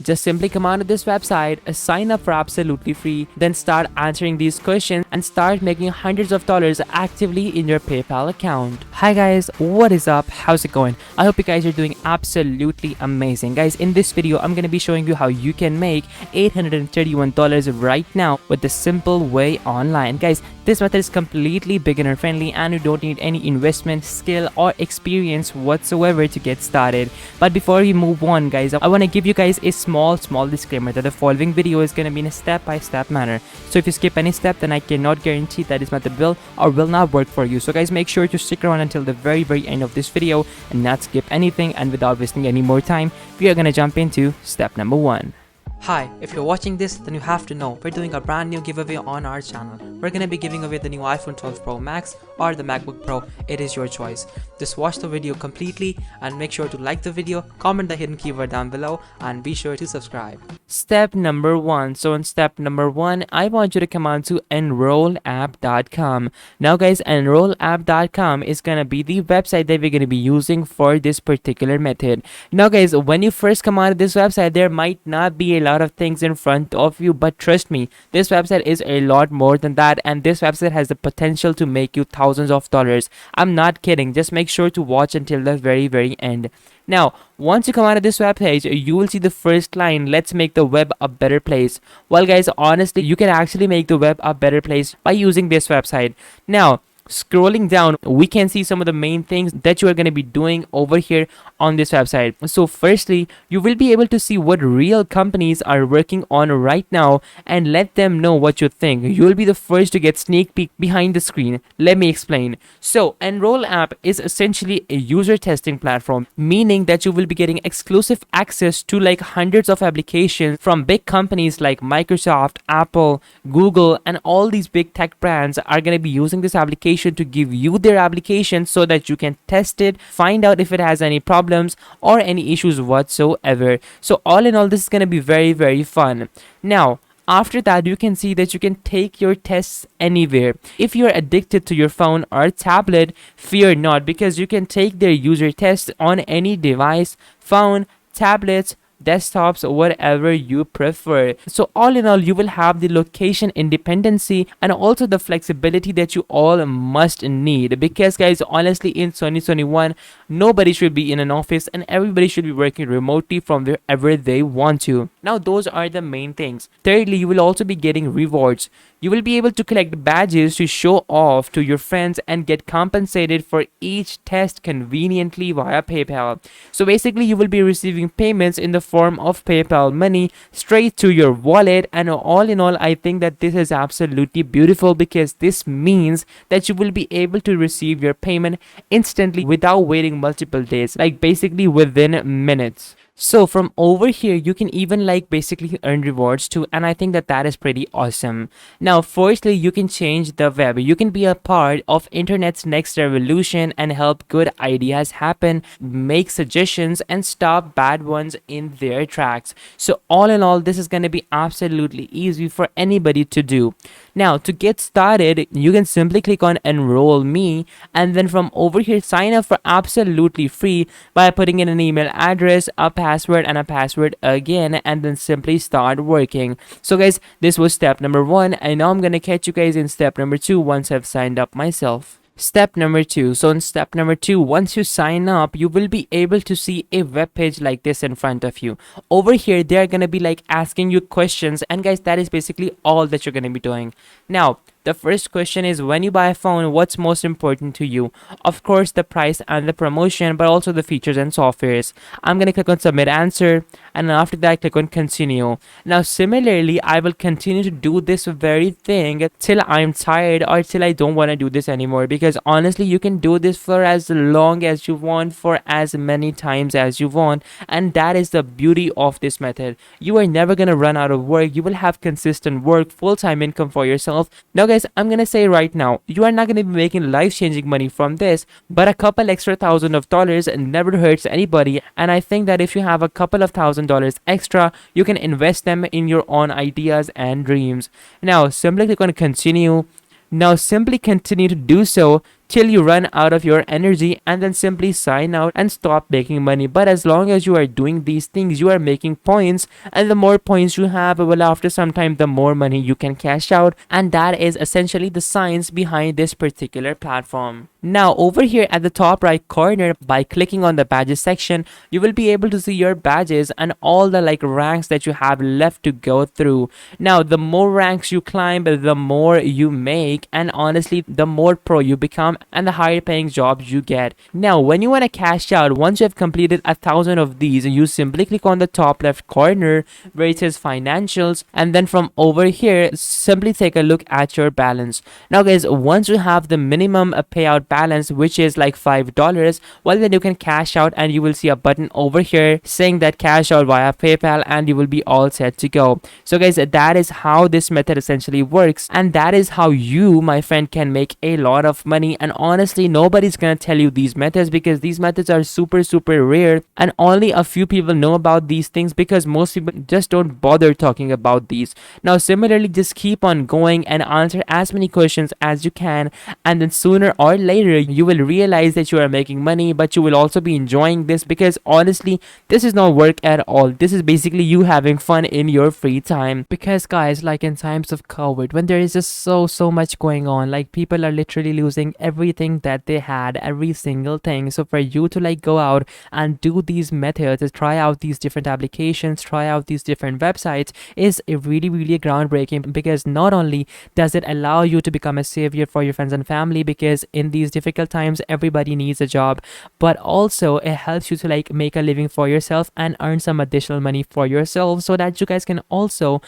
Just simply come onto this website, sign up for absolutely free, then start answering these questions and start making hundreds of dollars actively in your PayPal account. Hi guys, what is up? How's it going? I hope you guys are doing absolutely amazing. Guys, in this video, I'm going to be showing you how you can make $831 right now with the simple way online. Guys, this method is completely beginner friendly and you don't need any investment, skill or experience whatsoever to get started. But before we move on guys, I want to give you guys a small disclaimer that the following video is going to be in a step-by-step manner. So if you skip any step, then I cannot guarantee that this method will or will not work for you. So guys, make sure to stick around until the very end of this video and not skip anything. And without wasting any more time, we are going to jump into step number 1. Hi, if you're watching this, then you have to know we're doing a brand new giveaway on our channel. We're gonna be giving away the new iPhone 12 Pro Max or the MacBook Pro. It is your choice. Just watch the video completely and make sure to like the video, comment the hidden keyword down below, and be sure to subscribe. Step number 1. So in step number 1, I want you to come on to enrollapp.com. Now guys, enrollapp.com is gonna be the website that we're gonna be using for this particular method. Now guys, when you first come on to this website, there might not be a lot of things in front of you, but trust me, this website is a lot more than that, and this website has the potential to make you thousands of dollars. I'm not kidding. Just make sure to watch until the very end. Now, once you come out of this web page, you will see the first line, let's make the web a better place. Well guys, honestly, you can actually make the web a better place by using this website. Now, scrolling down, we can see some of the main things that you are going to be doing over here on this website. So firstly, you will be able to see what real companies are working on right now and let them know what you think. You will be the first to get sneak peek behind the screen. Let me explain. So Enroll app is essentially a user testing platform, meaning that you will be getting exclusive access to like hundreds of applications from big companies like Microsoft, Apple, Google, and all these big tech brands are going to be using this application to give you their application so that you can test it, find out if it has any problems or any issues whatsoever. So all in all, this is going to be very fun. Now, after that, you can see that you can take your tests anywhere. If you're addicted to your phone or tablet, fear not, because you can take their user tests on any device, phone, tablets, desktops, whatever you prefer. So all in all, you will have the location independency and also the flexibility that you all must need, because guys, honestly, in 2021, nobody should be in an office and everybody should be working remotely from wherever they want to. Now those are the main things. Thirdly, you will also be getting rewards. You will be able to collect badges to show off to your friends and get compensated for each test conveniently via PayPal. So basically, you will be receiving payments in the form of PayPal money straight to your wallet. And all in all, I think that this is absolutely beautiful, because this means that you will be able to receive your payment instantly without waiting multiple days, like basically within minutes. So from over here, you can even like basically earn rewards too, and I think that that is pretty awesome. Now, firstly, you can change the web. You can be a part of internet's next revolution and help good ideas happen, make suggestions, and stop bad ones in their tracks. So all in all, this is going to be absolutely easy for anybody to do. Now, to get started, you can simply click on Enroll Me, and then from over here, sign up for absolutely free by putting in an email address, a password, and a password again, and then simply start working. So guys, this was step number 1, and now I'm gonna catch you guys in step number 2 once I've signed up myself. Step number 2. So in step number 2, once you sign up, you will be able to see a web page like this in front of you. Over here, they're gonna be like asking you questions, and guys, that is basically all that you're gonna be doing. Now, the first question is, when you buy a phone, what's most important to you? Of course, the price and the promotion, but also the features and softwares. I'm going to click on submit answer, and after that, click on continue. Now, similarly, I will continue to do this very thing till I'm tired or till I don't want to do this anymore, because honestly, you can do this for as long as you want, for as many times as you want, and that is the beauty of this method. You are never going to run out of work. You will have consistent work, full-time income for yourself. Now guys, I'm gonna say right now, you are not gonna be making life-changing money from this, but a couple extra $1,000s never hurts anybody, and I think that if you have a couple of $1,000 extra, you can invest them in your own ideas and dreams. Now simply click on continue. Now simply continue to do so till you run out of your energy, and then simply sign out and stop making money. But as long as you are doing these things, you are making points, and the more points you have, well, after some time, the more money you can cash out. And that is essentially the science behind this particular platform. Now over here at the top right corner, by clicking on the badges section, you will be able to see your badges and all the ranks that you have left to go through. Now the more ranks you climb, the more you make, and honestly the more pro you become and the higher paying jobs you get. Now when you want to cash out, once you have completed 1,000 of these, you simply click on the top left corner where it says financials, and then from over here simply take a look at your balance. Now guys, once you have the minimum payout balance, which is like $5, well then you can cash out, and you will see a button over here saying that cash out via PayPal, and you will be all set to go. So guys, that is how this method essentially works, and that is how you, my friend, can make a lot of money. And honestly, nobody's gonna tell you these methods because these methods are super rare, and only a few people know about these things because most people just don't bother talking about these. Now similarly, just keep on going and answer as many questions as you can, and then sooner or later you will realize that you are making money, but you will also be enjoying this because honestly this is not work at all. This is basically you having fun in your free time. Because guys, like in times of COVID, when there is just so much going on, like people are literally losing everything that they had, every single thing. So for you to go out and do these methods, try out these different applications, try out these different websites, is a really groundbreaking, because not only does it allow you to become a savior for your friends and family, because in these difficult times everybody needs a job, but also it helps you to make a living for yourself and earn some additional money for yourself, so that you guys can also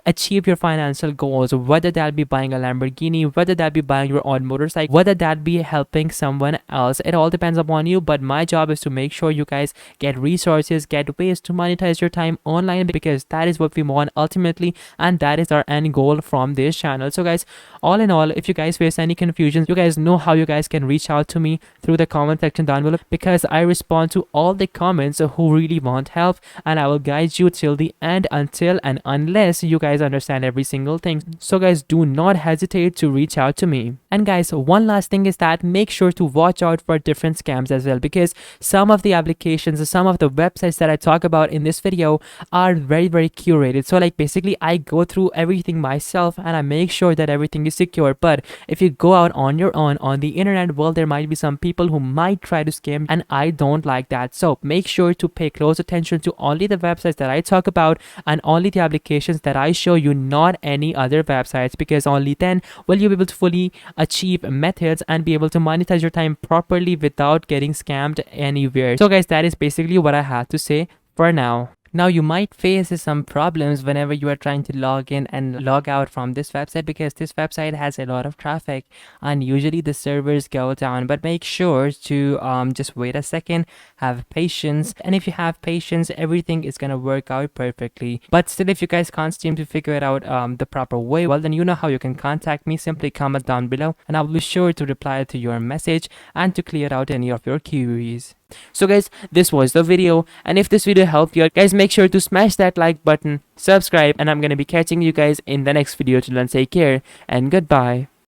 achieve your financial goals, whether that be buying a Lamborghini, whether that be buying your own motorcycle, whether that be helping someone else. It all depends upon you, but my job is to make sure you guys get resources, get ways to monetize your time online, because that is what we want ultimately, and that is our end goal from this channel. So guys, all in all, if you guys face any confusion, you guys know how you guys can reach out to me through the comment section down below, because I respond to all the comments who really want help, and I will guide you till the end, until and unless you guys understand every single thing. So guys, do not hesitate to reach out to me. And guys, one last thing is that make sure to watch out for different scams as well, because some of the applications, some of the websites that I talk about in this video are very curated. So basically I go through everything myself and I make sure that everything is secure. But if you go out on your own on the internet, well, there might be some people who might try to scam, and I don't like that. So make sure to pay close attention to only the websites that I talk about and only the applications that I show you, not any other websites, because only then will you be able to fully achieve methods and be able to monetize your time properly without getting scammed anywhere. So guys, that is basically what I had to say for now. Now you might face some problems whenever you are trying to log in and log out from this website, because this website has a lot of traffic and usually the servers go down. But make sure to just wait a second, have patience, and if you have patience, everything is gonna work out perfectly. But still, if you guys can't seem to figure it out the proper way, well then you know how you can contact me. Simply comment down below and I will be sure to reply to your message and to clear out any of your queries. So guys, this was the video, and if this video helped you guys, make sure to smash that like button, subscribe, and I'm gonna be catching you guys in the next video. Till then, take care and goodbye.